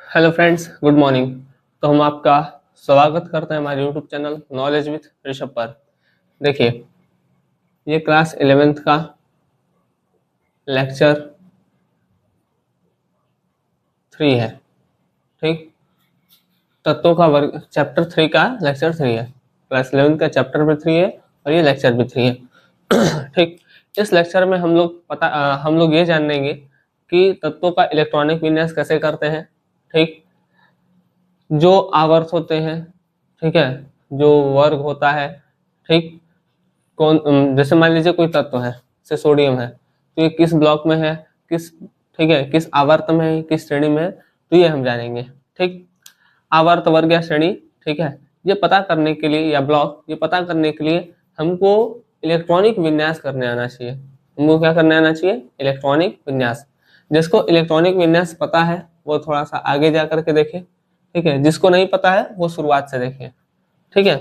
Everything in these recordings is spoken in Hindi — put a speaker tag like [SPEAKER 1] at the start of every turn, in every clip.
[SPEAKER 1] Hello friends, good morning. तो हम आपका स्वागत करते हैं हमारे YouTube channel knowledge with Rishabh पर। देखिए, ये क्लास 11th का लेक्चर 3 है। ठीक, तत्वों का वर्ग चैप्टर 3 का लेक्चर 3 है। क्लास 11th का चैप्टर भी 3 है और ये लेक्चर भी 3 है। ठीक, इस लेक्चर में हम लोग ये जान लेंगे कि तत्वों का इलेक्ट्रॉनिक विन्यास कैसे करते हैं। ठीक, जो आवर्त होते हैं, ठीक है, जो वर्ग होता है, ठीक, जैसे मान लीजिए कोई तत्व है, जैसे सोडियम है, तो ये किस ब्लॉक में है, किस, ठीक है, किस आवर्त में है, किस श्रेणी में है, तो ये हम जानेंगे। ठीक, आवर्त वर्ग या श्रेणी, ठीक है, ये पता करने के लिए या ब्लॉक ये पता करने के लिए हमको इलेक्ट्रॉनिक विन्यास करने आना चाहिए। हमको क्या करने आना चाहिए? इलेक्ट्रॉनिक विन्यास। जिसको इलेक्ट्रॉनिक विन्यास पता है वो थोड़ा सा आगे जा करके देखे, ठीक है, जिसको नहीं पता है वो शुरुआत से देखे। ठीक है,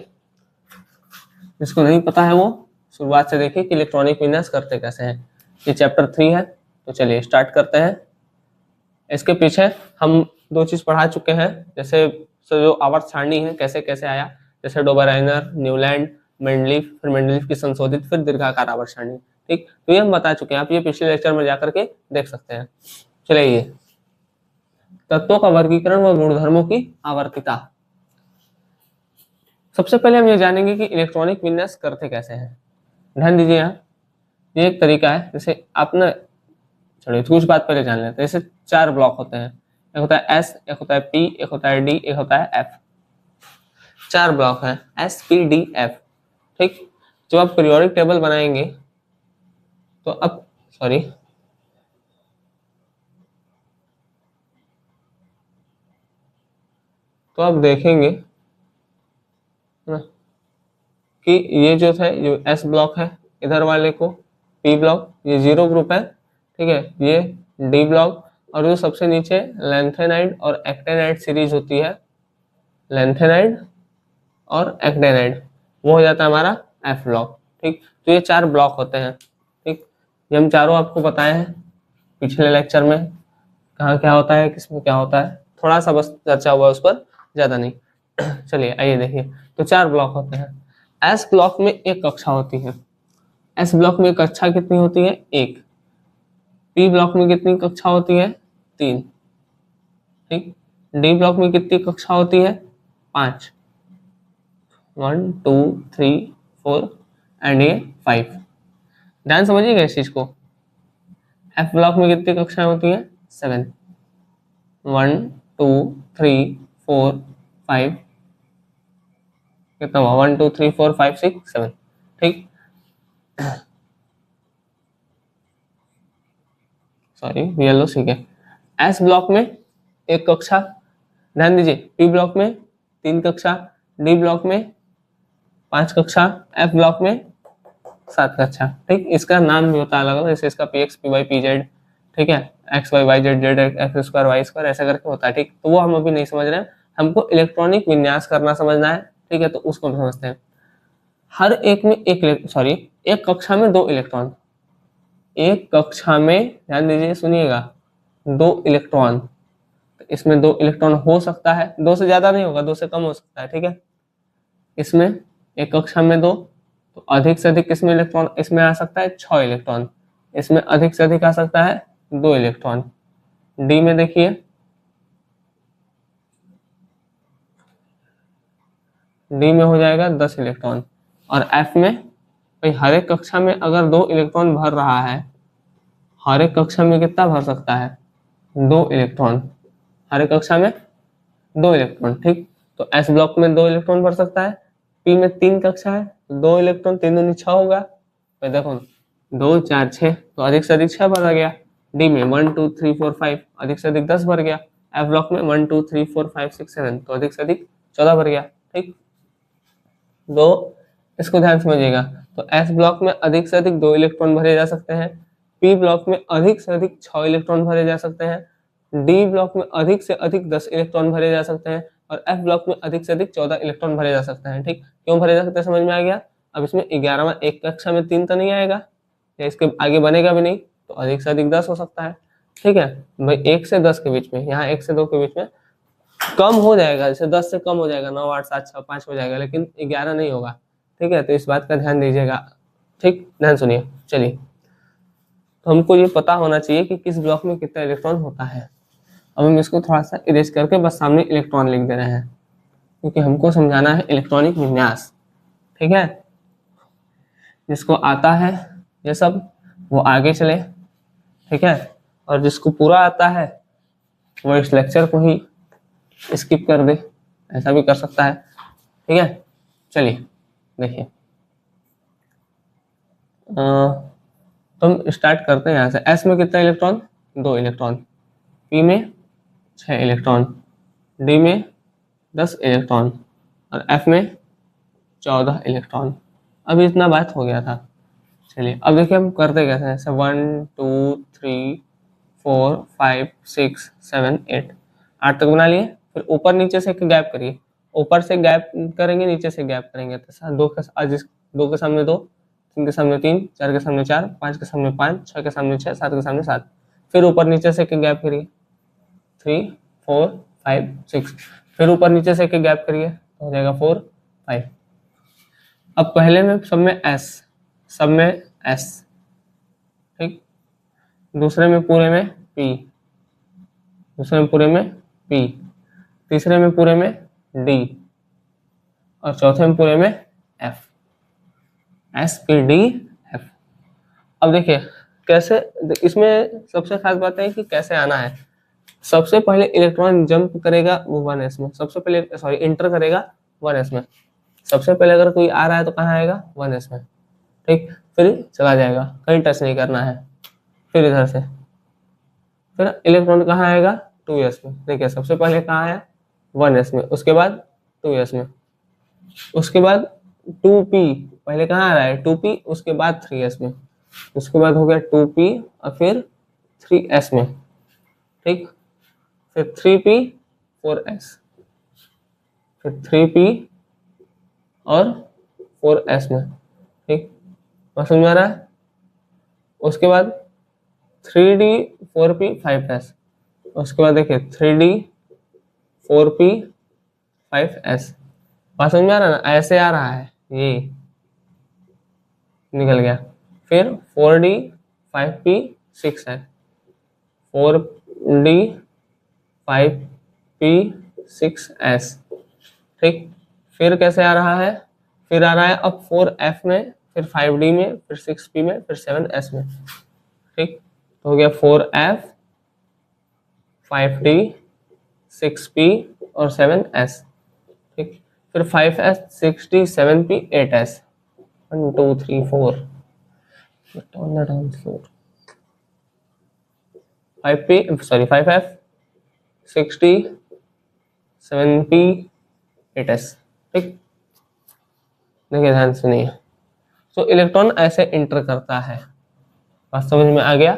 [SPEAKER 1] जिसको नहीं पता है वो शुरुआत से देखिए कि इलेक्ट्रॉनिक विन्यास करते कैसे हैं। ये चैप्टर 3 है, तो चलिए स्टार्ट करते हैं। इसके पीछे हम दो चीज पढ़ा चुके हैं, जैसे जो आवर्त सारणी है कैसे कैसे आया, जैसे डोबराइनर, न्यूलैंड, मेंडलीफ, फिर मेंडलीफ की संशोधित, फिर दीर्घाकार आवर्त सारणी। ठीक, तो ये हम बता चुके हैं, आप ये पिछले लेक्चर में जाकर के देख सकते हैं। चलिए, ये तत्वों का वर्गीकरण व गुणधर्मों की आवर्तिता। सबसे पहले हम ये जानेंगे कि इलेक्ट्रॉनिक विन्यास करते कैसे हैं। ध्यान दीजिए, यहाँ ये एक तरीका है। जैसे आप ना, चलिए कुछ बात पहले जान लेते हैं। जैसे 4 ब्लॉक होते हैं, एक होता है एस, एक होता है पी, एक होता है डी, एक होता है एफ। 4 ब्लॉक हैं, एस पी डी एफ। ठीक, जब आप पीरियोडिक टेबल बनाएंगे तो अब सॉरी तो आप देखेंगे ना कि ये जो है, जो एस ब्लॉक है, इधर वाले को पी ब्लॉक, ये 0 ग्रुप है। ठीक है, ये डी ब्लॉक, और जो सबसे नीचे लेंथेनाइड और एक्टेनाइड सीरीज होती है, लेंथेनाइड और एक्टेनाइड, वो हो जाता है हमारा एफ ब्लॉक। ठीक, तो ये 4 ब्लॉक होते हैं। ठीक, ये हम चारों आपको बताए हैं पिछले लेक्चर में, कहाँ क्या होता है, किसमें क्या होता है, थोड़ा सा बस चर्चा हुआ उस पर, ज्यादा नहीं। चलिए आइए देखिए, तो 4 ब्लॉक होते हैं। एस ब्लॉक में एक कक्षा होती है। एस ब्लॉक में कक्षा कितनी होती है? 1। पी ब्लॉक में कितनी कक्षा होती है? 3। ठीक, डी ब्लॉक में कितनी कक्षा होती है? 5। 1 2 3 4 एंड ये 5। ध्यान समझिएगा इस चीज को। एफ ब्लॉक में कितनी कक्षाएं होती हैं? 7। 1 2 3 4 5, कितना हुआ? 1 2 3 4 5 6 7। ठीक, सॉरी येलो, ठीक है। एस ब्लॉक में एक कक्षा, ध्यान दीजिए। पी ब्लॉक में 3 कक्षा, डी ब्लॉक में 5 कक्षा, एफ ब्लॉक में 7 कक्षा। ठीक, इसका नाम भी होता है अलग अलग, जैसे इसका P X, P Y, P Z, ठीक है, X Y, Y Z, Z X square, Y square, ऐसा करके होता है। ठीक, तो वो हम अभी नहीं समझ रहे हैं, हमको इलेक्ट्रॉनिक विन्यास करना समझना है। ठीक है, तो उसको हम समझते हैं। हर एक में एक कक्षा में 2 इलेक्ट्रॉन, एक कक्षा में, ध्यान दीजिए, सुनिएगा, 2 इलेक्ट्रॉन। इसमें 2 इलेक्ट्रॉन हो सकता है, 2 से ज्यादा नहीं होगा, 2 से कम हो सकता है। ठीक है, इसमें एक कक्षा में 2, तो अधिक से अधिक किसमें इलेक्ट्रॉन इसमें आ सकता है? 6 इलेक्ट्रॉन। इसमें अधिक से अधिक आ सकता है 2 इलेक्ट्रॉन। डी में देखिए, डी में हो जाएगा 10 इलेक्ट्रॉन। और एफ में, भाई हर एक कक्षा में अगर 2 इलेक्ट्रॉन भर रहा है, हर एक कक्षा में कितना भर सकता है? 2 इलेक्ट्रॉन। हर एक कक्षा में 2 इलेक्ट्रॉन। ठीक, तो एस ब्लॉक में 2 इलेक्ट्रॉन भर सकता है। पी में 3 कक्षा है, 2 इलेक्ट्रॉन, 3 दूनी 6 होगा। तो देखो, 2 4 6, तो अधिक से अधिक 6 भर गया। डी में 1 2 3 4 5, अधिक से अधिक 10 भर गया। एफ ब्लॉक में 1 2 3 4 5 6 7, तो अधिक से अधिक 14 भर गया। ठीक, दो, इसको ध्यान समझिएगा। तो एस ब्लॉक में अधिक से अधिक 2 इलेक्ट्रॉन भरे जा सकते हैं। पी ब्लॉक में अधिक से अधिक 6 इलेक्ट्रॉन भरे जा सकते हैं। डी ब्लॉक में अधिक से अधिक 10 इलेक्ट्रॉन भरे जा सकते हैं। और एफ ब्लॉक में अधिक से अधिक 14 इलेक्ट्रॉन भरे जा सकते हैं। ठीक, क्यों भरे जा सकते हैं समझ में आ गया। अब इसमें 11वां, एक कक्षा में 3 तो नहीं आएगा, या इसके आगे बनेगा भी नहीं, तो अधिक से अधिक 10 हो सकता है। ठीक है भाई, 1 से 10 के बीच में, यहाँ 1 से 2 के बीच में कम हो जाएगा, जैसे 10 से कम हो जाएगा, 9 8 7 6 5 हो जाएगा, लेकिन 11 नहीं होगा। ठीक है, तो इस बात का ध्यान दीजिएगा। ठीक, ध्यान सुनिए। चलिए, तो हमको ये पता होना चाहिए कि किस ब्लॉक में कितना इलेक्ट्रॉन होता है। अब हम इसको थोड़ा सा इरेज करके बस सामने इलेक्ट्रॉन लिख दे रहे हैं, क्योंकि हमको समझाना है इलेक्ट्रॉनिक विन्यास। ठीक है, जिसको आता है ये सब वो आगे चले। ठीक है, और जिसको पूरा आता है वो इस लेक्चर को ही स्किप कर दे, ऐसा भी कर सकता है। ठीक है, चलिए देखिए, तो हम स्टार्ट करते हैं यहाँ से। एस में कितना इलेक्ट्रॉन? 2 इलेक्ट्रॉन। पी में 6 इलेक्ट्रॉन। डी में 10 इलेक्ट्रॉन और एफ में 14 इलेक्ट्रॉन। अभी इतना बात हो गया था। चलिए अब देखिए हम करते कैसे हैं। 1 2 3 4 5 6 7 8 8 तक बना लिए। फिर ऊपर नीचे से एक गैप करिए, ऊपर से गैप करेंगे, नीचे से गैप करेंगे, तो 2 के सामने 2, 3 के सामने 3, 4 के सामने 4, 5 के सामने 5, 6 के सामने 6, 7 के सामने 7। फिर ऊपर नीचे से एक गैप करिए, 3 4 5 6। फिर ऊपर नीचे से एक गैप करिए, तो हो जाएगा 4 5। अब पहले में सब में एस, सब में एस। ठीक, दूसरे में पूरे में पी, दूसरे में पूरे में पी, तीसरे में पूरे में डी और चौथे में पूरे में F. S P D F. अब देखिए कैसे, इसमें सबसे खास बात है कि कैसे आना है। सबसे पहले इलेक्ट्रॉन जंप करेगा वो 1s में, सबसे पहले सॉरी इंटर करेगा 1s में। सबसे पहले अगर कोई आ रहा है तो कहाँ आएगा? 1s में। ठीक, फिर चला जाएगा, कहीं टच नहीं करना है। फिर इधर से फिर इलेक्ट्रॉन कहाँ आएगा? 2s में। देखिए सबसे पहले कहाँ आया? 1s में, उसके बाद 2s में, उसके बाद 2p। पहले कहाँ आ रहा है? 2p, उसके बाद 3s में, उसके बाद हो गया 2p और फिर 3s में। ठीक, फिर 3p 4s, फिर 3p और 4s में। ठीक, बात समझ में आ रहा है? उसके बाद 3d 4p 5s, उसके बाद देखिए 3d 4p 5s। बात समझ में आ रहा है ना? ऐसे आ रहा है, ये निकल गया। फिर 4d 5p 6 है, 4d 5p 6s। ठीक, फिर कैसे आ रहा है? फिर आ रहा है अब 4f में, फिर 5d में, फिर 6p में, फिर 7s में। ठीक, तो हो गया 4f 5d 6p और 7s। ठीक, फिर 5s 6d 7p 8s। 1 2 3 4 5p sorry 5f 6d 7p 8s। ठीक, देखिए ध्यान सुनिए। तो इलेक्ट्रॉन ऐसे इंटर करता है। बात समझ में आ गया?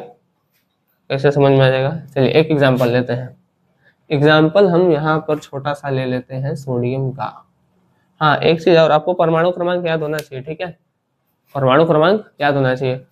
[SPEAKER 1] कैसे समझ में आ जाएगा? चलिए एक एग्जांपल लेते हैं। एग्जाम्पल हम यहाँ पर छोटा सा ले लेते हैं सोडियम का। हाँ, एक चीज और, आपको परमाणु क्रमांक याद होना चाहिए। ठीक है, परमाणु क्रमांक याद होना चाहिए।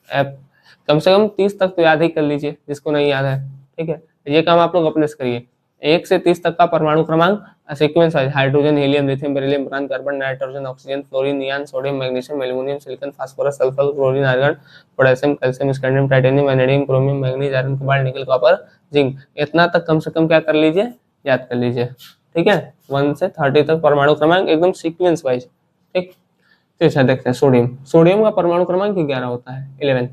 [SPEAKER 1] कम से कम 30 तक तो याद ही कर लीजिए, जिसको नहीं याद है। ठीक है, ये काम आप लोग अपने से करिए। 1 से 30 तक का परमाणु क्रमांक sequence wise: hydrogen, helium, lithium, beryllium, boron, carbon, nitrogen, oxygen, fluorine, neon, sodium, magnesium, aluminium, silicon, phosphorus, sulphur, chlorine, argon, potassium, calcium, scandium, titanium, vanadium, chromium, manganese, iron, cobalt, nickel, copper, zinc. इतना तक कम से कम क्या कर लीजिए, याद कर लीजिए। ठीक है, 1 से 30 तक परमाणु क्रमांक एकदम सीक्वेंस वाइज। ठीक, तो देखते हैं सोडियम। सोडियम का परमाणु क्रमांक 11 होता है, 11।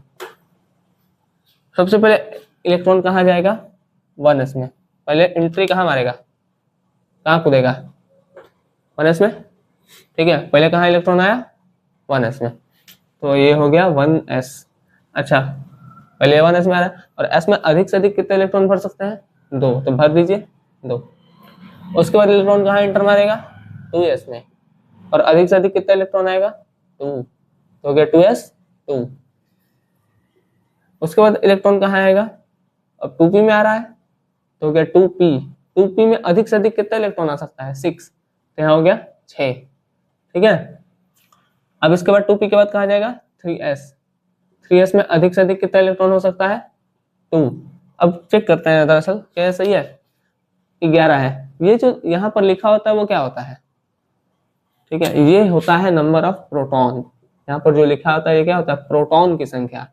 [SPEAKER 1] सबसे पहले इलेक्ट्रॉन कहाँ जाएगा? 1s में। पहले एंट्री कहाँ मारेगा? कहाँ कूदेगा? 1s में। ठीक है, पहले कहाँ इलेक्ट्रॉन आया? 1s में, तो ये हो गया 1s। अच्छा, पहले 1s में आ रहा है, और s में अधिक से अधिक कितने इलेक्ट्रॉन भर सकते हैं? 2, तो भर दीजिए 2। उसके बाद इलेक्ट्रॉन कहाँ एंटर मारेगा? 2s में, और अधिक से अधिक कितना इलेक्ट्रॉन आएगा? 2, तो हो गया 2s 2। उसके बाद इलेक्ट्रॉन कहाँ आएगा? अब 2p में आ रहा है, तो हो गया 2p। 2p में अधिक से अधिक कितना इलेक्ट्रॉन आ सकता है? 6, तो यहाँ हो गया 6। ठीक है, अब इसके बाद 2p के बाद कहाँ जाएगा? 3s। 3s में अधिक से अधिक कितना इलेक्ट्रॉन हो सकता है? 2। अब चेक करते हैं दरअसल क्या सही है। 11 है। ये जो यहाँ पर लिखा होता है वो क्या होता है, ठीक है, ये होता है नंबर ऑफ प्रोटॉन। यहाँ पर जो लिखा होता है ये क्या होता है, प्रोटॉन की संख्या।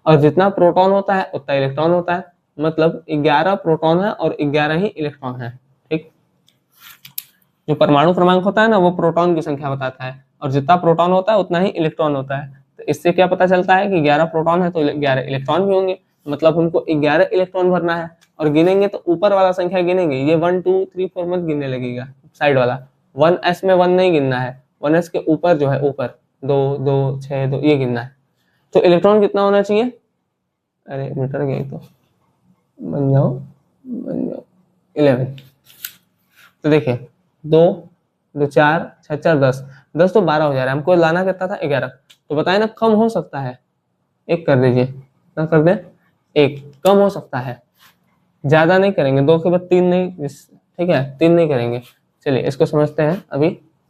[SPEAKER 1] और जितना प्रोटॉन होता है उतना इलेक्ट्रॉन होता है, मतलब 11 प्रोटॉन है और 11 ही इलेक्ट्रॉन है। ठीक, जो परमाणु क्रमांक होता है ना वो प्रोटॉन की संख्या बताता है, और जितना प्रोटॉन होता है उतना ही इलेक्ट्रॉन होता है। तो इससे क्या पता चलता है कि 11 प्रोटॉन है तो 11 इलेक्ट्रॉन भी होंगे, मतलब हमको 11 इलेक्ट्रॉन भरना है। और गिनेंगे तो ऊपर वाला संख्या गिनेंगे, ये 1 2 3 4 मत गिनने लगेगा, साइड वाला 1s में 1 नहीं गिनना है, 1s के ऊपर जो है, ऊपर 2 2 6 2 ये गिनना है। तो इलेक्ट्रॉन कितना होना चाहिए, अरे मीटर गई तो बन जाओ 11। तो देखिए 2 2 4 6 4 10 10 तो 12 हो जा रहा है, हमको लाना कितना था 11। तो बताए ना कम हो सकता है, एक कर दीजिए, क्या कर दे, एक कम हो सकता है, ज्यादा नहीं करेंगे, 2 के बाद 3 नहीं, ठीक है 3 नहीं करेंगे। चलिए इसको समझते हैं,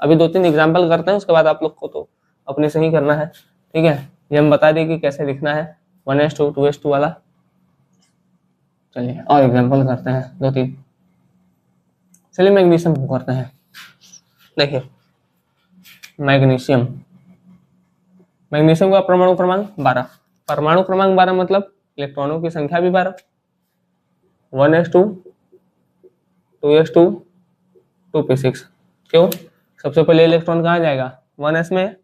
[SPEAKER 1] अभी 2-3 एग्जाम्पल करते हैं, उसके बाद आप लोग को तो अपने से ही करना है। ठीक है, ये हम बता दें कि कैसे लिखना है 1s2 2s2 वाला। चलिए और एग्जाम्पल करते हैं 2-3। चलिए मैग्नीशियम करते हैं। देखिए मैग्नीशियम, मैग्नीशियम का परमाणु क्रमांक 12, परमाणु क्रमांक 12 मतलब इलेक्ट्रॉनों की संख्या भी 12, 1s2 2s2 2p6। क्यों, सबसे पहले इलेक्ट्रॉन कहाँ जाएगा, 1s में,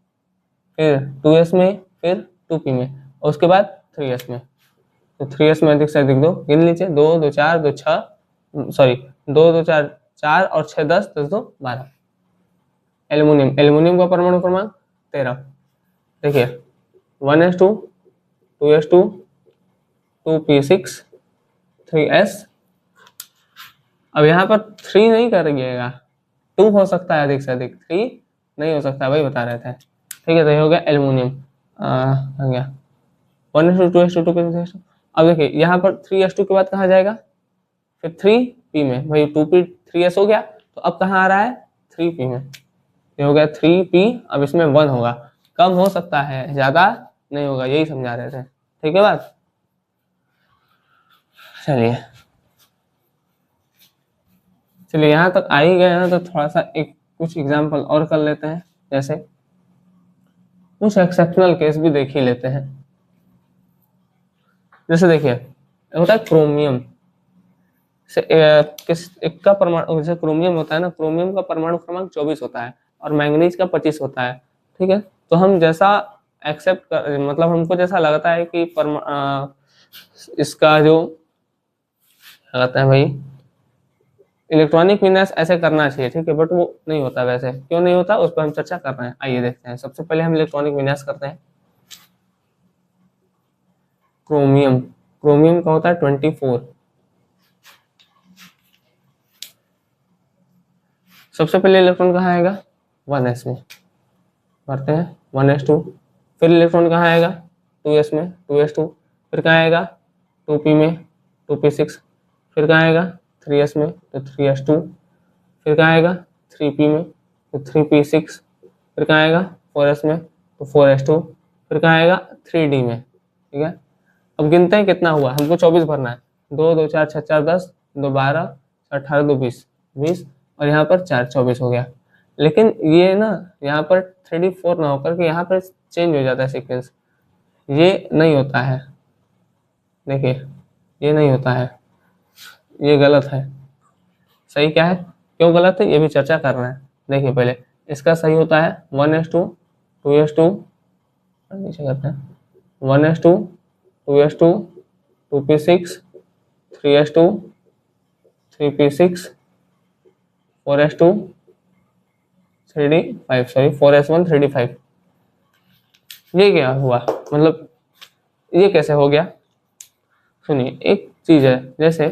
[SPEAKER 1] फिर 2s में, फिर 2p में, और उसके बाद 3s में। तो 3s में अधिक से अधिक 2 गिन लीजिए, 2 2 4 2 6 सॉरी 2 2 4 4 और 6 10 10 2 12। एल्युमिनियम, एल्युमिनियम का परमाणु क्रमांक 13। देखिए 1s2 2s2 2p6 3s। अब यहाँ पर 3 नहीं करिएगा, 2 हो सकता है अधिक से अधिक, 3 नहीं हो सकता, वही बता रहे थे। ठीक है, तो ये हो गया एल्युमिनियम, हो गया 1s2 2s2 2p6। अब देखिए यहाँ पर 3s2 के बाद कहाँ जाएगा, फिर 3p में, भाई 2p 3s हो गया, तो अब कहाँ आ रहा है 3p में, ये हो गया 3p। अब इसमें 1 होगा, कम हो सकता है, ज्यादा नहीं होगा, यही समझा रहे थे। ठीक है बात, चलिए यहाँ तक आ ही गए हैं, तो थोड़ा सा कुछ एग्जाम्पल और कर लेते हैं, जैसे कुछ एक्सेप्शनल केस भी देख ही लेते हैं। जैसे देखिए होता है क्रोमियम से एक का परमाणु, जैसे क्रोमियम होता है ना, क्रोमियम का परमाणु क्रमांक 24 होता है और मैंगनीज का 25 होता है। ठीक है, तो हम जैसा एक्सेप्ट कर, मतलब हमको जैसा लगता है कि इसका जो लगता है भाई इलेक्ट्रॉनिक विन्यास ऐसे करना चाहिए, ठीक है, बट वो नहीं होता। वैसे क्यों नहीं होता उस पर हम चर्चा कर रहे हैं, आइए देखते हैं। सबसे पहले हम इलेक्ट्रॉनिक विन्यास करते हैं। क्रोमियम, क्रोमियम का होता है 24। सबसे पहले इलेक्ट्रॉन कहाँ आएगा 1s में, भरते हैं 1s2। फिर इलेक्ट्रॉन कहाँ आएगा 2s में, 2s2। फिर कहाँ आएगा 2p में, 2p6। फिर कहाँ आएगा 3s में, तो 3s2। फिर कहाँ आएगा 3p में, तो 3p6। फिर कहाँ आएगा 4s में, तो 4s2। फिर कहाँ आएगा 3d में। ठीक है, अब गिनते हैं कितना हुआ, हमको 24 भरना है। 2 2 4 6 4 10 2 12 18 2 20 20, और यहाँ पर 4 24 हो गया। लेकिन ये ना यहाँ पर 3d 4 ना होकर के यहाँ पर चेंज हो जाता है सीक्वेंस, ये नहीं होता है। देखिए ये नहीं होता है, ये गलत है। सही क्या है, क्यों गलत है, ये भी चर्चा कर रहे हैं। देखिए पहले इसका सही होता है 1s2 2s2, नीचे करते हैं 1s2 2s2 2p6 3s2 3p6, 4s2 3d5 sorry 4s1 3d5। ये क्या हुआ, मतलब ये कैसे हो गया, सुनिए एक चीज है। जैसे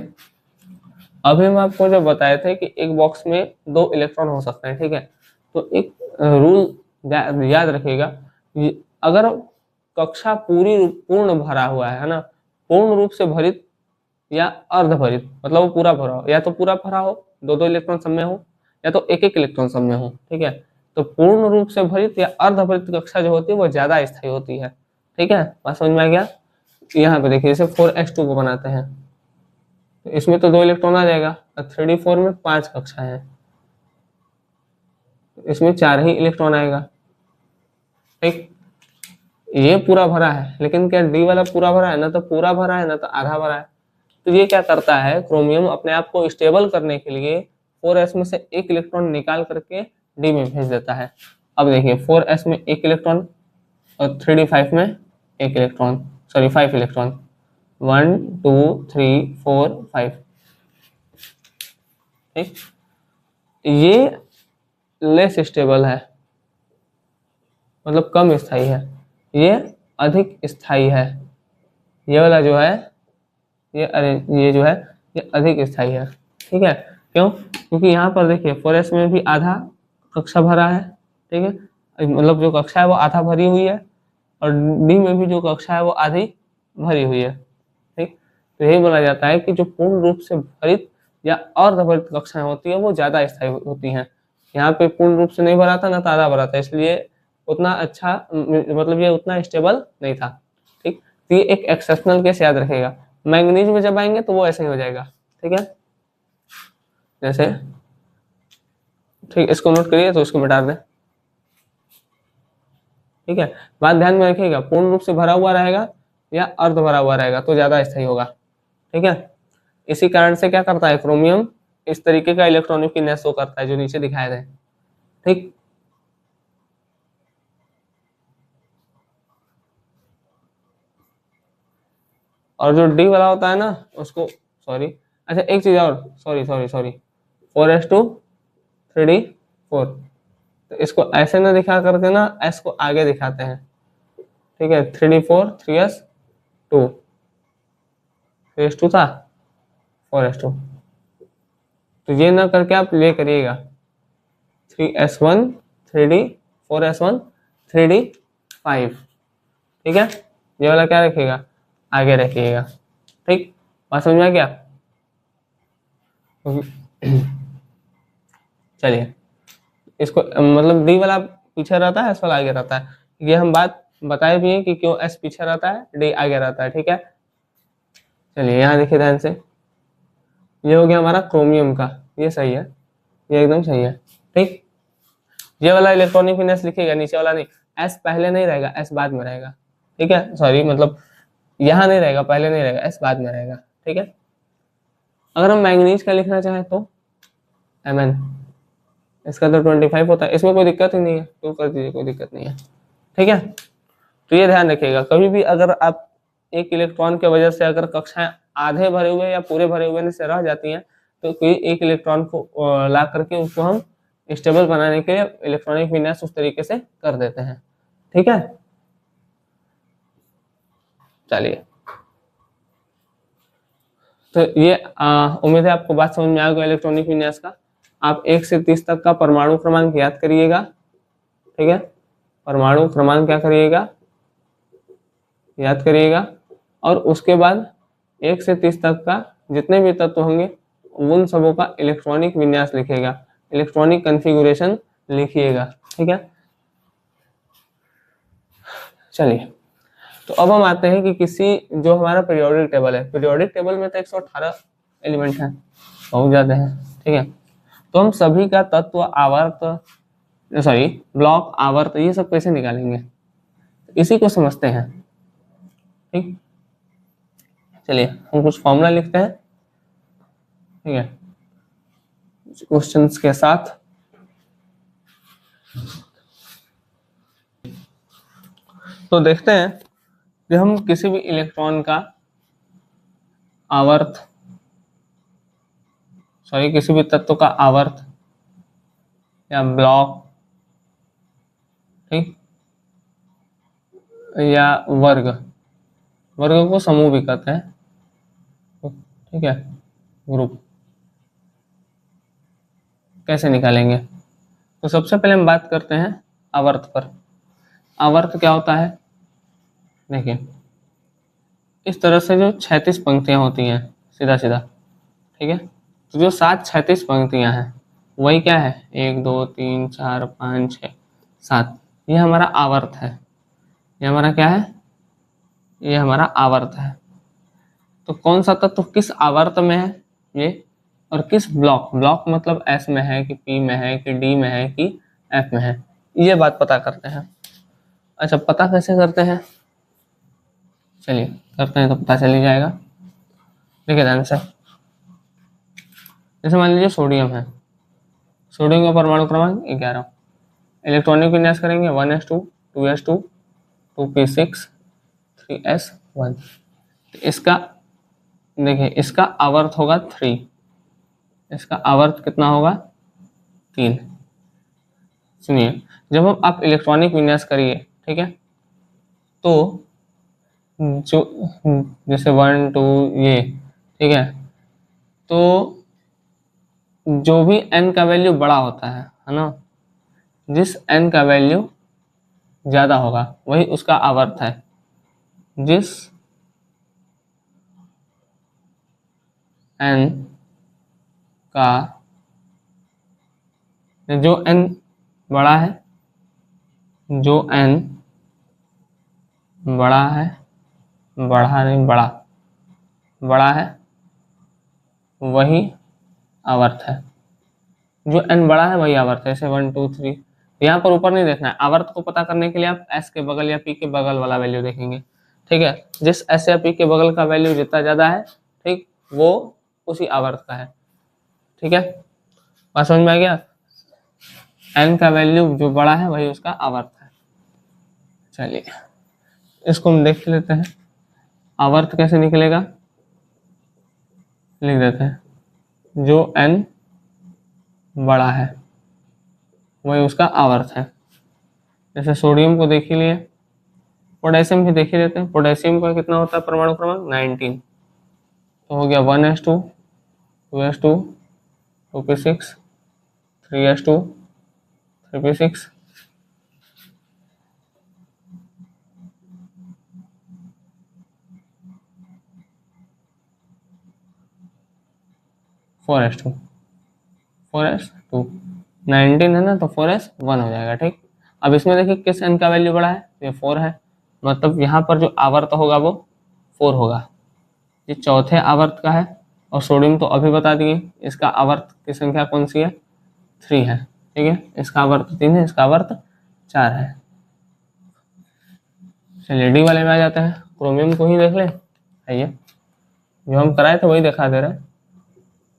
[SPEAKER 1] अभी हम आपको जब बताए थे कि एक बॉक्स में 2 इलेक्ट्रॉन हो सकते हैं, ठीक है, तो एक रूल याद रखिएगा, अगर कक्षा पूर्ण भरा हुआ है ना, पूर्ण रूप से भरित या अर्धभरित, मतलब वो पूरा भरा हो, या तो पूरा भरा हो 2 इलेक्ट्रॉन सब में हो, या तो एक इलेक्ट्रॉन सब में हो। ठीक है, तो पूर्ण रूप से भरित या अर्धभरित कक्षा जो होती है वो ज्यादा स्थायी होती है। ठीक है, बात समझ में आ गया। यहाँ पे देखिए जैसे 4s2 को बनाते हैं, तो इसमें तो 2 इलेक्ट्रॉन आ जाएगा, और 3d4 में 5 कक्षाएं हैं, इसमें 4 ही इलेक्ट्रॉन आएगा। ठीक, ये पूरा भरा है, लेकिन क्या डी वाला पूरा भरा है? ना तो पूरा भरा है, ना तो आधा भरा है। तो ये क्या करता है, क्रोमियम अपने आप को स्टेबल करने के लिए 4s में से एक इलेक्ट्रॉन निकाल करके डी में भेज देता है। अब देखिए 4s में एक इलेक्ट्रॉन और 3d5 में एक इलेक्ट्रॉन, सॉरी 5 इलेक्ट्रॉन, 1 2 3 4 5। ठीक, ये लेस स्टेबल है, मतलब कम स्थायी है, ये अधिक स्थायी है। ये वाला जो है, ये जो है ये अधिक स्थायी है। ठीक है, क्यों? क्योंकि यहाँ पर देखिए 4s में भी आधा कक्षा भरा है। ठीक है, मतलब जो कक्षा है वो आधा भरी हुई है, और डी में भी जो कक्षा है वो आधी भरी हुई है। ठीक, तो यही बोला जाता है कि जो पूर्ण रूप से भरित या अर्धभरित कक्षाएं होती है वो ज्यादा स्थायी होती हैं। यहाँ पे पूर्ण रूप से नहीं भरा था, ना तो आधा भरा था, इसलिए उतना अच्छा, मतलब ये उतना स्टेबल नहीं था। ठीक, तो ये एक एक्सेप्शनल केस याद रखेगा। मैंगनीज में जब आएंगे तो वो ऐसे ही हो जाएगा। ठीक है, जैसे, ठीक, इसको नोट करिए तो इसको मिटा दें। ठीक है, बात ध्यान में रखिएगा, पूर्ण रूप से भरा हुआ रहेगा या अर्ध भरा हुआ रहेगा तो ज्यादा स्थायी होगा। ठीक है, इसी कारण से क्या करता है क्रोमियम, इस तरीके का इलेक्ट्रॉनिक शो करता है जो नीचे दिखाए थे। ठीक, और जो डी वाला होता है ना उसको, सॉरी, अच्छा एक चीज और, sorry sorry sorry, 4s2 3d4, तो इसको ऐसे ना दिखा करके ना एस को आगे दिखाते हैं। ठीक है, 3d4 3s2, 3s2 था 4s2, तो ये ना करके आप ये करिएगा 3s1 3d 4s1 3d5। ठीक है, ये वाला क्या रखिएगा, आगे रखिएगा। ठीक, बात समझ में आ गया? चलिए, इसको मतलब डी वाला पीछे रहता है, एस वाला आगे रहता है, ये हम बात बताए भी है कि क्यों एस पीछे रहता है, डी आगे रहता है। ठीक है, चलिए यहाँ देखिए ध्यान से, ये हो गया हमारा क्रोमियम का, ये सही है, ये एकदम सही है। ठीक, ये वाला इलेक्ट्रॉनिक फिटनेस लिखिएगा, नीचे वाला नहीं, एस पहले नहीं रहेगा, एस बाद में रहेगा। ठीक है, सॉरी, मतलब यहाँ नहीं रहेगा, पहले नहीं रहेगा, एस बाद में रहेगा। ठीक है, अगर हम मैंगनीज का लिखना चाहें तो Mn, इसका तो 25 होता है, इसमें कोई दिक्कत ही नहीं है, तो कर दीजिए, कोई दिक्कत नहीं है। ठीक है, तो ये ध्यान रखिएगा, कभी भी अगर आप एक इलेक्ट्रॉन की वजह से अगर कक्षाएं आधे भरे हुए या पूरे भरे हुए से रह जाती हैं, तो कोई एक इलेक्ट्रॉन को ला करके उसको हम स्टेबल बनाने के लिए इलेक्ट्रॉनिक विन्यास उस तरीके से कर देते हैं। ठीक है, चलिए, तो ये उम्मीद है आपको बात समझ में आ गई इलेक्ट्रॉनिक विन्यास का। आप 1 से 30 तक का परमाणु क्रमांक याद करिएगा। ठीक है, परमाणु क्रमांक क्या करिएगा, याद करिएगा, और उसके बाद 1 से 30 तक का जितने भी तत्व होंगे उन सबों का इलेक्ट्रॉनिक विन्यास लिखिएगा, इलेक्ट्रॉनिक कॉन्फ़िगरेशन लिखिएगा। ठीक है, चलिए, तो अब हम आते हैं कि किसी, जो हमारा पीरियोडिक टेबल है, पीरियोडिक टेबल में तो 118 एलिमेंट हैं, बहुत ज्यादा है। ठीक है, तो हम सभी का तत्व, आवर्त, सॉरी ब्लॉक, आवर्त, ये सब कैसे निकालेंगे, इसी को समझते हैं। ठीक, चलिए हम कुछ फॉर्मूला लिखते हैं। ठीक है, क्वेश्चंस के साथ। तो देखते हैं कि हम किसी भी इलेक्ट्रॉन का आवर्त, सॉरी किसी भी तत्व का आवर्त या ब्लॉक, ठीक, या वर्ग, वर्ग को समूह भी कहते हैं। ठीक है, ग्रुप कैसे निकालेंगे, तो सबसे पहले हम बात करते हैं आवर्त पर। आवर्त क्या होता है, देखिए इस तरह से जो 36 पंक्तियां होती हैं सीधा सीधा। ठीक है, तो जो 7 36 पंक्तियां हैं वही क्या है, 1 2 3 4 5 6 7, ये हमारा आवर्त है। ये हमारा क्या है, ये हमारा आवर्त है। तो कौन सा तत्व किस आवर्त में है ये, और किस ब्लॉक, ब्लॉक मतलब एस में है कि पी में है कि डी में है कि एफ में है, ये बात पता करते हैं। अच्छा, पता कैसे करते हैं, चलिए करते हैं तो पता चल ही जाएगा। देखिए ध्यान से, जैसे मान लीजिए सोडियम है, सोडियम का परमाणु क्रमांक 11, इलेक्ट्रॉनिक विन्यास करेंगे 1s2 2s2 2p6 3s1। इसका देखिए, इसका आवर्त होगा 3, इसका आवर्त कितना होगा 3। सुनिए, जब हम आप इलेक्ट्रॉनिक विन्यास करिए, ठीक है, तो जो जैसे 1 2 ये, ठीक है, तो जो भी n का वैल्यू बड़ा होता है ना, जिस n का वैल्यू ज्यादा होगा वही उसका आवर्त है। जिस n का, जो n बड़ा है, जो n बड़ा है, बढ़ा नहीं बड़ा, बड़ा है, वही आवर्त है। जो n बड़ा है वही आवर्त है। जैसे 1 2 3, यहाँ पर ऊपर नहीं देखना है। आवर्त को पता करने के लिए आप s के बगल या p के बगल वाला वैल्यू देखेंगे, ठीक है। जिस s या p के बगल का वैल्यू जितना ज्यादा है, ठीक, वो उसी आवर्त का है, ठीक है। बात समझ में आ गया, n का वैल्यू जो बड़ा है वही उसका आवर्त है। चलिए इसको हम देख लेते हैं, आवर्त कैसे निकलेगा, लिख देते हैं, जो n बड़ा है वही उसका आवर्त है। जैसे सोडियम को देख ही लिए, पोटेशियम भी देख ही लेते हैं। पोटेशियम का कितना होता है परमाणु क्रमांक 19, तो हो गया 1s2 2s2 2p6 3s2 3p6 4s2 4s2, 19 है ना, तो 4s1 हो जाएगा, ठीक। अब इसमें देखिए किस n का वैल्यू बड़ा है, ये 4 है, मतलब यहाँ पर जो आवर्त होगा वो 4 होगा। ये चौथे आवर्त का है, और सोडियम तो अभी बता दिए, इसका आवर्त की संख्या कौन सी है, 3 है, ठीक है। इसका आवर्त 3 है, इसका आवर्त 4 है। चलिए डी वाले में आ जाते हैं, क्रोमियम को ही देख ले, आइए, जो हम कराए थे वही दिखा दे रहे हैं।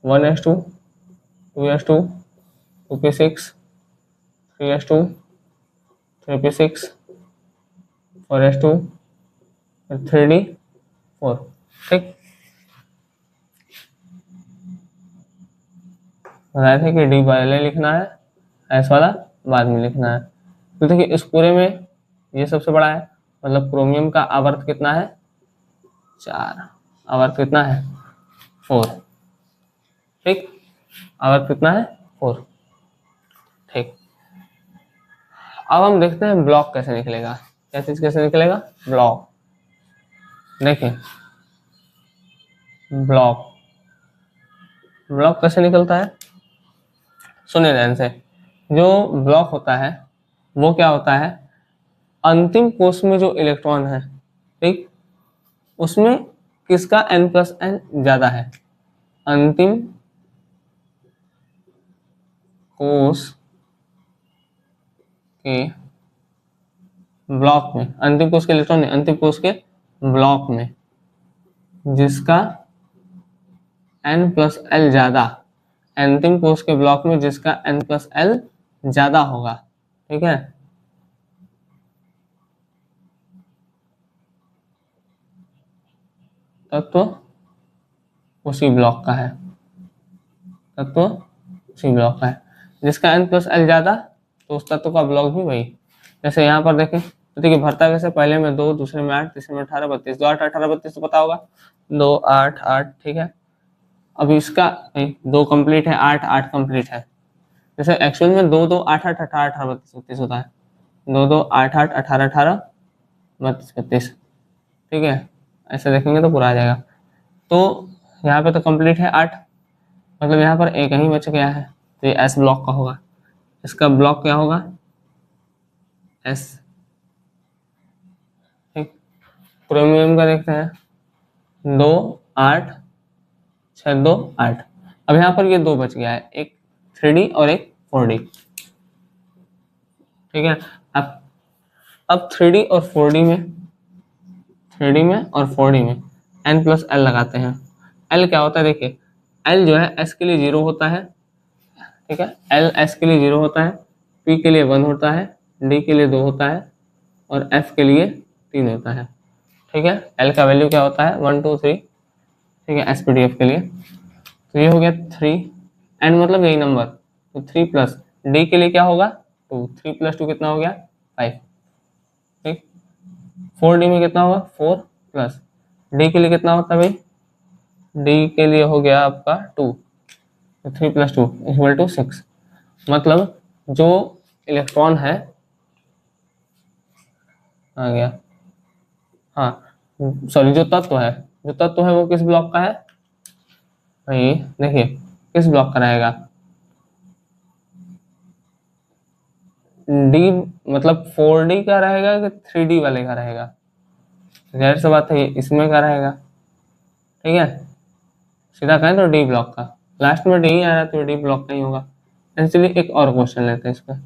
[SPEAKER 1] 1s2 2s2 2p6 3s2 3p6 4s2 3d4, ठीक। बताए थे कि डी पहले लिखना है, एस वाला बाद में लिखना है। तो देखिए इस पूरे में ये सबसे बड़ा है, मतलब क्रोमियम का आवर्त कितना है 4, आवर्त कितना है 4, ठीक, आवर्त कितना है 4, ठीक। अब हम देखते हैं ब्लॉक कैसे निकलेगा, क्या चीज कैसे निकलेगा, ब्लॉक। देखिए ब्लॉक, ब्लॉक कैसे निकलता है, सुनिए ध्यान से। जो ब्लॉक होता है वो क्या होता है, अंतिम कोष में जो इलेक्ट्रॉन है, ठीक, उसमें किसका n+n ज्यादा है, अंतिम कोष के ब्लॉक में, अंतिम कोष के इलेक्ट्रॉन नहीं, अंतिम कोष के ब्लॉक में जिसका n+l ज्यादा, अंतिम कोष के ब्लॉक में जिसका n+l ज्यादा होगा, ठीक है, तत्व उसी ब्लॉक का है, तत्व उसी ब्लॉक का है। जिसका n+l ज्यादा, तो उस तत्व का ब्लॉक भी वही। जैसे यहाँ पर देखें, तो देखिए भरता कैसे, पहले में 2, दूसरे में 8, तीसरे में 18 32, 2 8 18 32 तो पता होगा, 2 8 8, ठीक है। अब इसका 2 कंप्लीट है, 8 8 कंप्लीट है। जैसे एक्चुअल में 2 2 8 8 18 18 32 32 होता है, 2 2 8 8 18 18 32 32, ठीक है। ऐसे देखेंगे तो पूरा आ जाएगा। तो यहाँ पे तो कंप्लीट है 8, मतलब यहाँ पर एक ही बच गया है, तो ये एस ब्लॉक का होगा। इसका ब्लॉक क्या होगा, एस, ठीक। क्रोमियम का देखते हैं, 2 8, 6 2 8। अब यहाँ पर ये 2 बच गया है, एक 3D और एक 4D। ठीक है, अब 3D और 4D में, 3D में और 4D में n+l लगाते हैं। l क्या होता है, देखिए l जो है s के लिए 0 होता है, ठीक है, l s के लिए 0 होता है, p के लिए 1 होता है, d के लिए 2 होता है और f के लिए 3 होता है। ठीक है, l का वैल्यू क्या होता है 1 2 3, ठीक है, SPDF के लिए। तो ये हो गया 3, n मतलब यही नंबर, तो 3 प्लस d के लिए क्या होगा 2, 3 + 2 कितना हो गया 5। ठीक, 4D में कितना होगा 4 प्लस d के लिए कितना होता है भाई, d के लिए हो गया आपका 2, तो 3 + 2 = 6। मतलब जो इलेक्ट्रॉन है आ गया, हाँ सॉरी, जो तत्व है, जो तत्व है वो किस ब्लॉक का है भाई, देखिए किस ब्लॉक का रहेगा, डी मतलब 4D का रहेगा कि 3D वाले का रहेगा, जाहिर सी बात है इसमें का रहेगा। ठीक है, सीधा कहें तो डी ब्लॉक का, लास्ट में डी आ रहा है तो डी ब्लॉक का ही होगा। एक्चुअली एक और क्वेश्चन लेते हैं इस पर,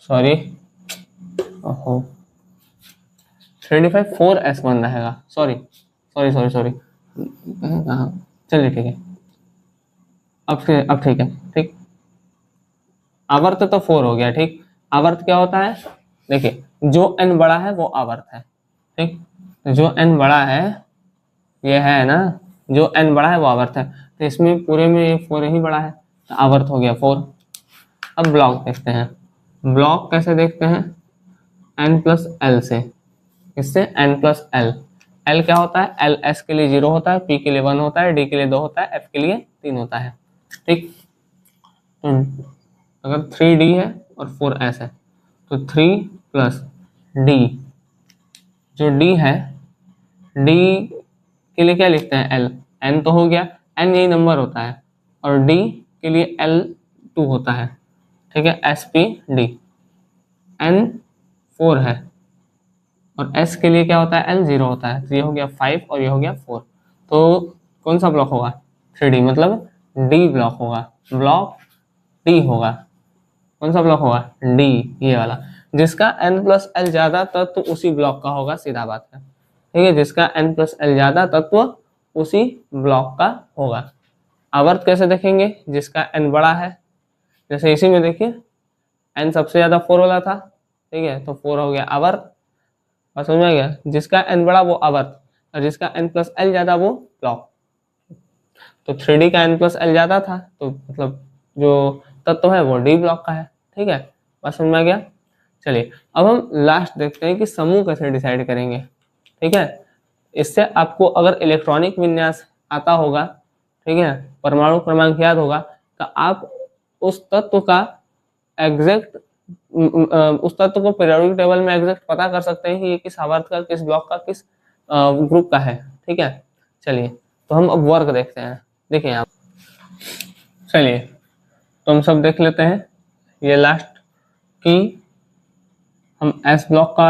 [SPEAKER 1] सॉरी, ओहो 3D5 4s1 रहेगा, सॉरी सॉरी सॉरी सॉरी, कहाँ, चलिए ठीक है, अब ठीक है, ठीक, आवर्त तो 4 हो गया। ठीक, आवर्त क्या होता है, देखिए जो n बड़ा है वो आवर्त है। ठीक, तो जो n बड़ा है ये है ना, जो n बड़ा है वो आवर्त है, तो इसमें पूरे में ये 4 ही बड़ा है, तो आवर्त हो गया 4। अब ब्लॉक देखते हैं, ब्लॉक कैसे देखते हैं, n+l से, इससे n+l, l क्या होता है, l s के लिए 0 होता है, p के लिए 1 होता है, d के लिए 2 होता है, f के लिए 3 होता है। ठीक, तो अगर 3D है और 4s है तो 3 + d, जो d है, d के लिए क्या लिखते हैं l, n तो हो गया, n यही नंबर होता है, और d के लिए l2 होता है। ठीक है, SPD, n 4 है और s के लिए क्या होता है l 0 होता है, तो ये हो गया 5 और ये हो गया 4। तो कौन सा ब्लॉक होगा 3D, मतलब D ब्लॉक होगा, ब्लॉक D होगा। कौन सा ब्लॉक होगा D, ये वाला, जिसका n+l ज्यादा तत्व उसी ब्लॉक का होगा, सीधा बात है। ठीक है, जिसका n+l ज्यादा तत्व उसी ब्लॉक का होगा। आवर्त कैसे देखेंगे, जिसका n बड़ा है, जैसे इसी में देखिए n सबसे ज्यादा 4 वाला था, ठीक है, तो 4 हो गया आवर्त, और समझ में आ गया, जिसका n बड़ा वो आवर्त और जिसका n+l ज्यादा वो ब्लॉक। तो 3D का n+l ज्यादा था तो मतलब जो तत्व है वो D ब्लॉक का है। ठीक है, बात समझ में आ गया। चलिए अब हम लास्ट देखते हैं कि समूह कैसे डिसाइड करेंगे। ठीक है, इससे आपको अगर इलेक्ट्रॉनिक विन्यास आता होगा, ठीक है, परमाणु क्रमांक याद होगा, तो आप उस तत्व का एग्जैक्ट, उस तत्व को पीरियोडिक टेबल में एग्जैक्ट पता कर सकते हैं कि ये किस आवर्त का, किस ब्लॉक का, किस ग्रुप का है। ठीक है, चलिए तो हम अब वर्क देखते हैं। देखिए यहाँ, चलिए तो हम सब देख लेते हैं, ये लास्ट की हम एस ब्लॉक का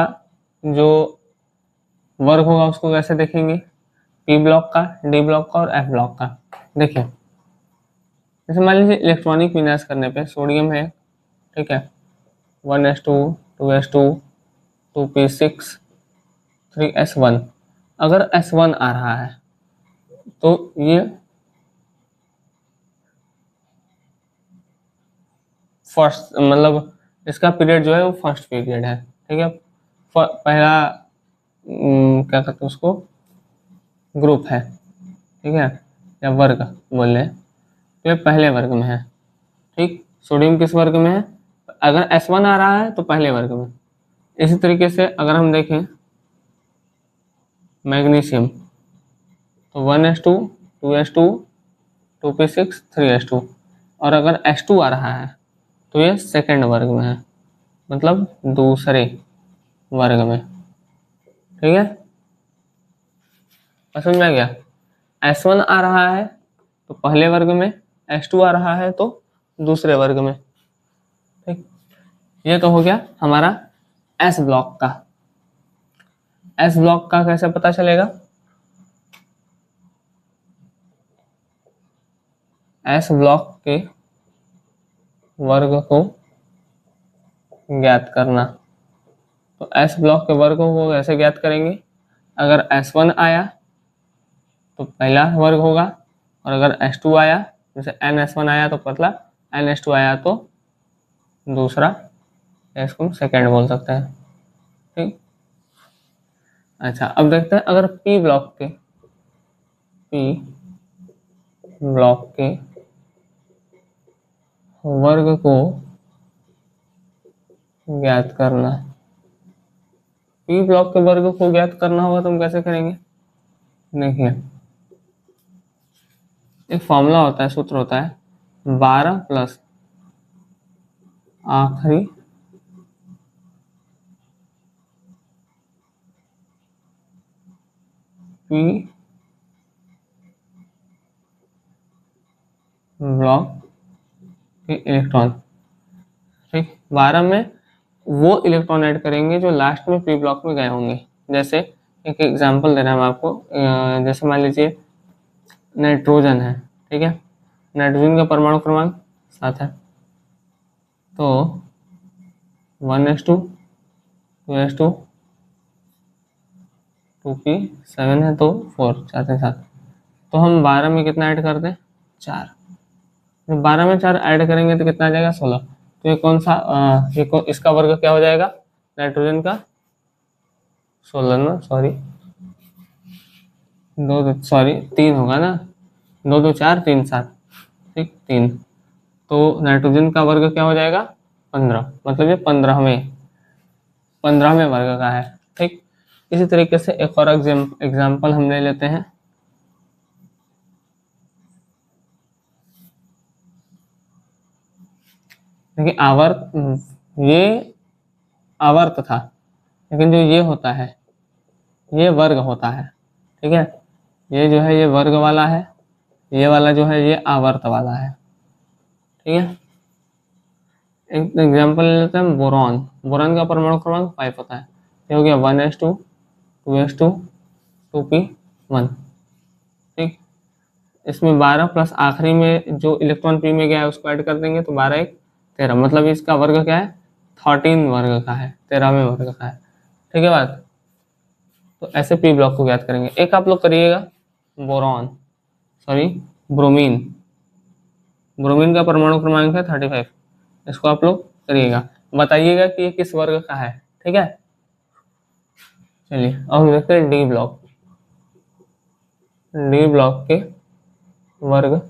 [SPEAKER 1] जो वर्क होगा उसको कैसे देखेंगे, पी ब्लॉक का, डी ब्लॉक का और एफ ब्लॉक का। देखिए जैसे मान लीजिए इलेक्ट्रॉनिक विन्यास करने पे सोडियम है, ठीक है, 1s2 2s2 2p6 3s1, अगर s1 आ रहा है तो ये फर्स्ट, मतलब इसका पीरियड जो है वो फर्स्ट पीरियड है। ठीक है, पहला क्या कहते हैं उसको, ग्रुप है, ठीक है, या वर्ग बोल रहे हैं, तो ये पहले वर्ग में है। ठीक, सोडियम किस वर्ग में है, अगर S1 आ रहा है तो पहले वर्ग में। इसी तरीके से अगर हम देखें मैग्नीशियम, तो 1s2 2s2 2p6 3s2, और अगर S2 आ रहा है तो ये सेकेंड वर्ग में है, मतलब दूसरे वर्ग में। ठीक है, समझ में आ गया, S1 आ रहा है तो पहले वर्ग में, S2 आ रहा है तो दूसरे वर्ग में। ठीक, ये तो हो गया हमारा एस ब्लॉक का। एस ब्लॉक का कैसे पता चलेगा? एस ब्लॉक के वर्ग को ज्ञात करना। तो एस ब्लॉक के वर्ग को कैसे ज्ञात करेंगे? अगर S1 आया तो पहला वर्ग होगा, और अगर S2 आया, जैसे NS1 आया तो पतला, NS2 आया तो दूसरा, इसको सेकेंड बोल सकते हैं। ठीक। अच्छा, अब देखते हैं अगर P ब्लॉक के वर्ग को ज्ञात करना। P ब्लॉक के वर्ग को ज्ञात करना होगा तो हम कैसे करेंगे? देखिए, एक फॉर्मूला होता है, सूत्र होता है 12 प्लस आखिरी P ब्लॉक के इलेक्ट्रॉन। ठीक, 12 में वो इलेक्ट्रॉन ऐड करेंगे जो लास्ट में P ब्लॉक में गए होंगे। जैसे एक एग्जांपल दे रहा हूँ मैं आपको, जैसे मान लीजिए नाइट्रोजन है, ठीक है, नाइट्रोजन का परमाणु क्रमांक 7 है, तो 1s2 2s2 2p7 है तो 4 4 से 7, तो हम 12 में कितना ऐड कर दें? 4। जब 12 में 4 ऐड करेंगे तो कितना आ जाएगा? 16। तो ये कौन सा इसका वर्ग क्या हो जाएगा? नाइट्रोजन का 16 ना, सॉरी 3 होगा ना, 2 2 4 3 7, ठीक 3। तो नाइट्रोजन का वर्ग क्या हो जाएगा? 15, मतलब ये 15वें वर्ग का है। ठीक, इसी तरीके से एक और एग्जाम्पल हम ले लेते हैं। देखिए ये आवर्त था, लेकिन जो ये होता है ये वर्ग होता है। ठीक है, ये जो है ये वर्ग वाला है, ये वाला जो है ये आवर्त वाला है। ठीक है, एक एग्जांपल ले लेते हैं बोरॉन। बोरॉन का परमाणु क्रमांक 5 होता है। ये हो गया 1s2 2s2 2p1। ठीक, इसमें 12 प्लस आखिरी में जो इलेक्ट्रॉन P में गया है उसको ऐड कर देंगे तो 12 1 13, मतलब इसका वर्ग क्या है? 13 वर्ग का है, 13वें वर्ग का है। ठीक है बात। तो ऐसे P ब्लॉक को ज्ञात करेंगे। एक आप लोग करिएगा ब्रोमीन। ब्रोमीन का परमाणु क्रमांक है 35, इसको आप लोग करिएगा, बताइएगा कि ये किस वर्ग का है। ठीक है, चलिए अब हम देखते हैं डी ब्लॉक। डी ब्लॉक के वर्ग,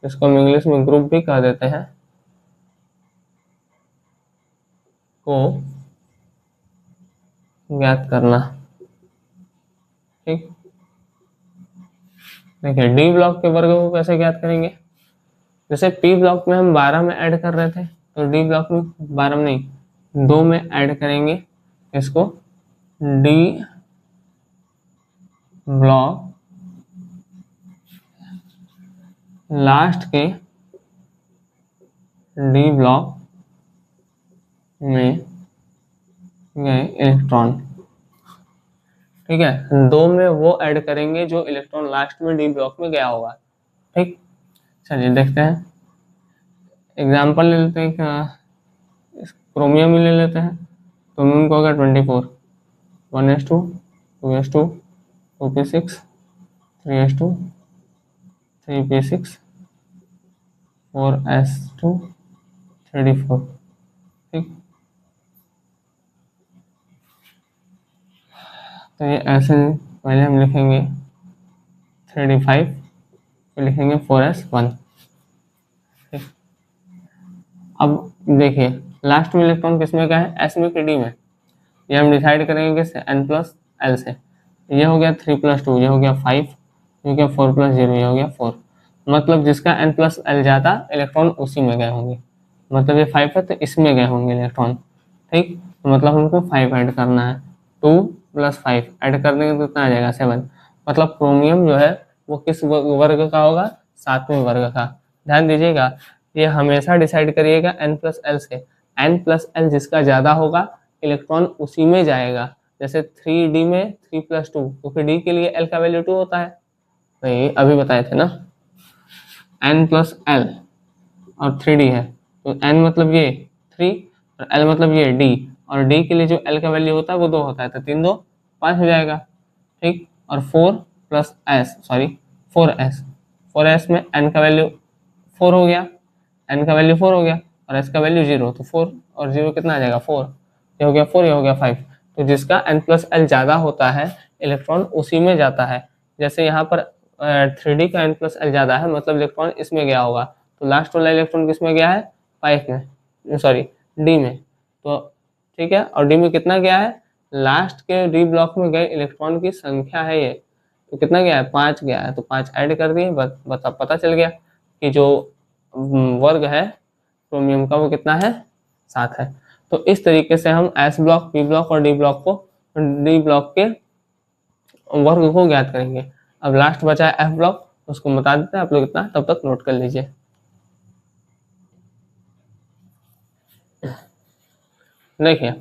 [SPEAKER 1] इसको हम इंग्लिश में ग्रुप भी कह देते हैं, को ज्ञात करना। ठीक, देखिए डी ब्लॉक के वर्ग को कैसे ज्ञात करेंगे? जैसे पी ब्लॉक में हम 12 में ऐड कर रहे थे, तो डी ब्लॉक में 12 में नहीं 2 में ऐड करेंगे इसको। डी ब्लॉक लास्ट के डी ब्लॉक में गए इलेक्ट्रॉन। ठीक है, 2 में वो ऐड करेंगे जो इलेक्ट्रॉन लास्ट में डी ब्लॉक में गया होगा। ठीक, चलिए देखते हैं एग्जाम्पल ले लेते हैं, क्रोमियम ही ले लेते हैं। क्रोमियम को होगा 24, 1s2 2s2 2p6 3s2 3p6 4s2 3d4। ठीक, तो ये ऐसे पहले हम लिखेंगे 3d5, फिर लिखेंगे 4s1। ठीक, अब देखिए लास्ट में इलेक्ट्रॉन किसमें का है? s में कि d में? ये हम डिसाइड करेंगे किससे? n+l से। ये हो गया 3 + 2, ये हो गया 5, ये हो गया 4 + 0, ये हो गया 4। मतलब जिसका n+l जाता इलेक्ट्रॉन उसी में गए होंगे, मतलब ये 5 है तो इसमें गए होंगे इलेक्ट्रॉन। ठीक, तो मतलब हमको 5 ऐड करना है, 2 + 5 ऐड कर देंगे तो कितना आ जाएगा? 7। मतलब क्रोमियम जो है वो किस वर्ग का होगा? 7वें वर्ग का। ध्यान दीजिएगा, ये हमेशा डिसाइड करिएगा n+l से। n+l जिसका ज़्यादा होगा इलेक्ट्रॉन उसी में जाएगा। जैसे 3D में 3+2, क्योंकि D के लिए L का वैल्यू 2 होता है, नहीं अभी बताए थे ना, N+L और 3D है, तो N मतलब ये 3 और L मतलब ये D, और D के लिए जो L का वैल्यू होता है वो 2 होता है, तो 3 2 5 हो जाएगा, ठीक। और 4S में N का वैल्यू 4 हो गया, N का वैल्यू 4 हो गया और S का वैल्यू 0, तो 4 और 0 कितना आ जाएगा 4, ये हो गया 4, ये हो गया 5। तो जिसका N+L ज़्यादा होता है इलेक्ट्रॉन उसी में जाता है। जैसे यहाँ पर 3D का N+L ज़्यादा है, मतलब इलेक्ट्रॉन इसमें गया होगा, तो लास्ट वाला इलेक्ट्रॉन किस में गया है, 5 में, सॉरी D में, तो ठीक है। और D में कितना गया है, लास्ट के D ब्लॉक में गए इलेक्ट्रॉन की संख्या है ये, तो कितना गया है 5 गया है, तो 5 ऐड कर दिए, पता चल गया कि जो वर्ग है क्रोमियम का वो कितना है, 7 है। तो इस तरीके से हम S ब्लॉक, P ब्लॉक और D ब्लॉक के वर्ग को ज्ञात करेंगे। अब लास्ट बचा है F ब्लॉक, उसको बता देते हैं आप लोग, इतना तब तक नोट कर लीजिए। देखिए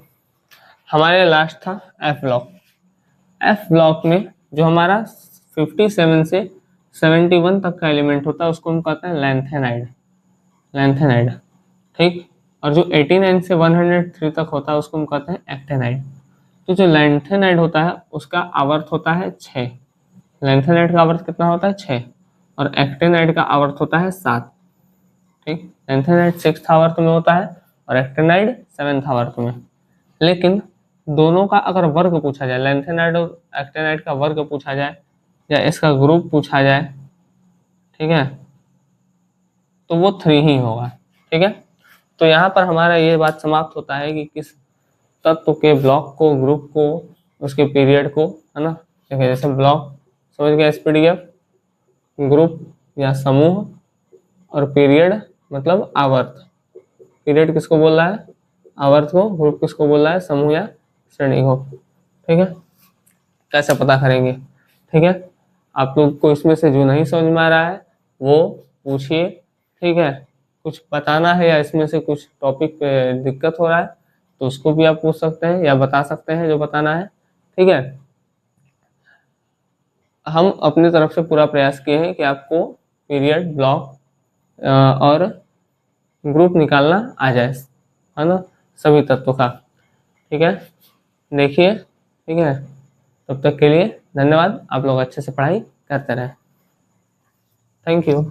[SPEAKER 1] हमारे लास्ट था F ब्लॉक। F ब्लॉक में जो हमारा 57 से 71 तक का एलिमेंट होता है उसको हम कहते हैं लैंथेनाइड, ठीक। और जो 89 से 103 तक होता है उसको हम कहते हैं एक्टेनाइड। तो जो लैंथेनाइड होता है उसका आवर्त होता है 6, लैंथेनाइड का आवर्त कितना होता है 6, और एक्टेनाइड का आवर्त होता है 7, ठीक। लैंथेनाइड 6th आवर्त में होता है और एक्टेनाइड 7th आवर्त में। लेकिन दोनों का अगर वर्ग पूछा जाए, लैंथेनाइड और एक्टेनाइड का वर्ग पूछा जाए या इसका ग्रुप पूछा जाए, ठीक है, तो वो 3 ही होगा, ठीक है। तो यहाँ पर हमारा ये बात समाप्त होता है कि किस तत्व के ब्लॉक को, ग्रुप को, उसके पीरियड को, है ना। देखिए जैसे ब्लॉक समझ गया, एसपीडीएफ, ग्रुप या समूह, और पीरियड मतलब आवर्त। पीरियड किसको बोल रहा है, आवर्त को, ग्रुप किसको बोल रहा है, समूह या श्रेणी को, ठीक है। कैसे पता करेंगे, ठीक है। आप लोग को इसमें से जो नहीं समझ में आ रहा है वो पूछिए, ठीक है। कुछ बताना है या इसमें से कुछ टॉपिक पे दिक्कत हो रहा है तो उसको भी आप पूछ सकते हैं या बता सकते हैं जो बताना है, ठीक है। हम अपनी तरफ से पूरा प्रयास किए हैं कि आपको पीरियड, ब्लॉक और ग्रुप निकालना आ जाए, है ना, सभी तत्वों का, ठीक है। देखिए, ठीक है। तब तक के लिए धन्यवाद, आप लोग अच्छे से पढ़ाई करते रहें। Thank you.